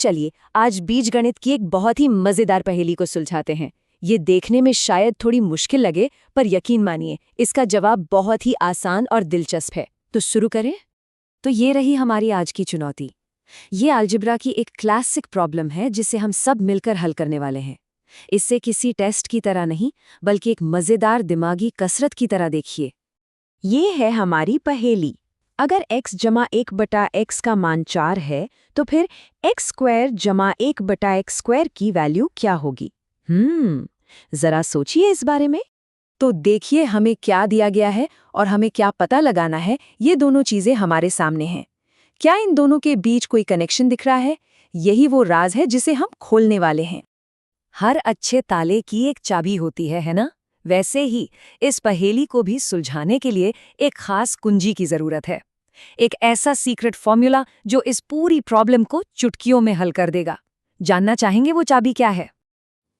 चलिए आज बीजगणित की एक बहुत ही मजेदार पहेली को सुलझाते हैं। ये देखने में शायद थोड़ी मुश्किल लगे, पर यकीन मानिए इसका जवाब बहुत ही आसान और दिलचस्प है। तो शुरू करें। तो ये रही हमारी आज की चुनौती। ये अलजेब्रा की एक क्लासिक प्रॉब्लम है जिसे हम सब मिलकर हल करने वाले हैं। इसे किसी टेस्ट की तरह नहीं, बल्कि एक मजेदार दिमागी कसरत की तरह देखिए। ये है हमारी पहेली। अगर x जमा 1/x का मान 4 है, तो फिर x स्क्वायर जमा 1/x स्क्वायर की वैल्यू क्या होगी? जरा सोचिए इस बारे में। तो देखिए हमें क्या दिया गया है और हमें क्या पता लगाना है। ये दोनों चीजें हमारे सामने हैं। क्या इन दोनों के बीच कोई कनेक्शन दिख रहा है? यही वो राज है जिसे हम खोलने वाले हैं। हर अच्छे ताले की एक चाबी होती है ना? वैसे ही इस पहेली को भी सुलझाने के लिए एक खास कुंजी की जरूरत है। एक ऐसा सीक्रेट फॉर्मूला जो इस पूरी प्रॉब्लम को चुटकियों में हल कर देगा। जानना चाहेंगे वो चाबी क्या है?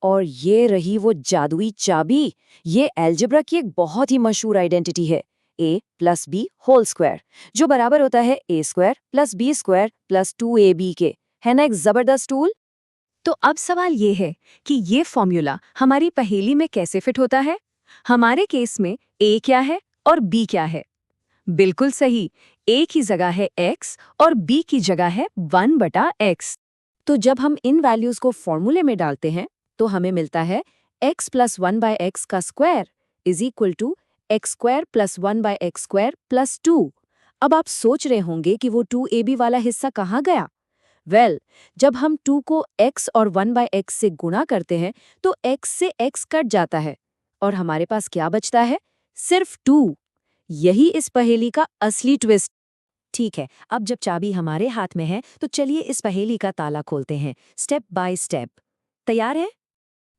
और ये रही वो जादुई चाबी। ये अलजेब्रा की एक बहुत ही मशहूर आइडेंटिटी है, a + b होल स्क्वायर, जो बराबर होता है a² + b² + 2ab के। है ना एक जबरदस्त टूल? तो अब सवाल ये है कि ये फॉर्मूला हमारी पहेली में कैसे फिट होता है? हमारे केस में a क्या है और b क्या है? बिल्कुल सही, a की जगह है x और b की जगह है 1/x। तो जब हम इन वैल्यूज को फॉर्मूले में डालते हैं तो हमें मिलता है x + 1/x का स्क्वायर = x² + 1/x² + 2। अब आप सोच रहे होंगे कि वो 2ab वाला हिस्सा कहाँ गया? जब हम 2 को x और 1/x से गुणा करते हैं तो x से x कट जाता है और हमारे पास क्या बचता है? सिर्फ 2। यही इस पहेली का असली ट्विस्ट। ठीक है, अब जब चाबी हमारे हाथ में है तो चलिए इस पहेली का ताला खोलते हैं, स्टेप बाय स्टेप। तैयार है?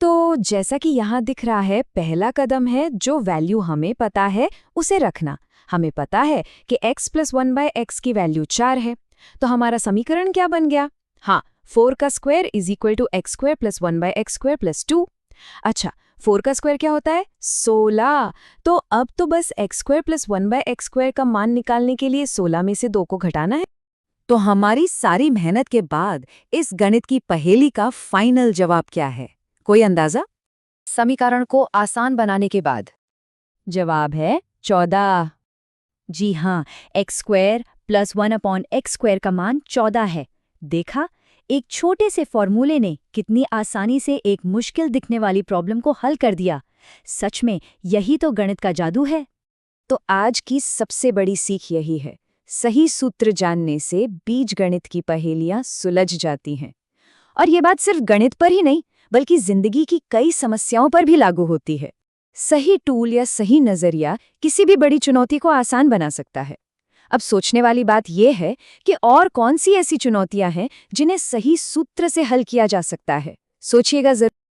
तो जैसा कि यहाँ दिख रहा है, पहला कदम है जो वैल्यू हमें पता है उसे रखना। हमें पता है कि x + 1/x की वैल्यू 4 है। तो हमारा समीकरण क्या बन गया? हाँ, 4 का स्क्वायर = x² + 1/x² + 2। अच्छा, 4 का स्क्वायर क्या होता है? 16। तो अब तो बस x² + 1/x² का मान निकालने के लिए 16 में से 2 को घटाना है। तो हमारी सारी मेहनत के बाद इस गणित की पहेली का फाइनल जवाब क्या है? कोई अंदाजा? समीकरण को आसान बनाने के बाद जवाब है 14। जी हाँ, x² + 1/x² का मान 14 है। देखा, एक छोटे से फॉर्मूले ने कितनी आसानी से एक मुश्किल दिखने वाली प्रॉब्लम को हल कर दिया। सच में यही तो गणित का जादू है। तो आज की सबसे बड़ी सीख यही है, सही सूत्र जानने से बीजगणित की पहेलियां सुलझ जाती हैं। और ये बात सिर्फ गणित पर ही नहीं, बल्कि जिंदगी की कई समस्याओं पर भी लागू होती है। सही टूल या सही नजरिया किसी भी बड़ी चुनौती को आसान बना सकता है। अब सोचने वाली बात यह है कि और कौन सी ऐसी चुनौतियां हैं जिन्हें सही सूत्र से हल किया जा सकता है। सोचिएगा जरूर।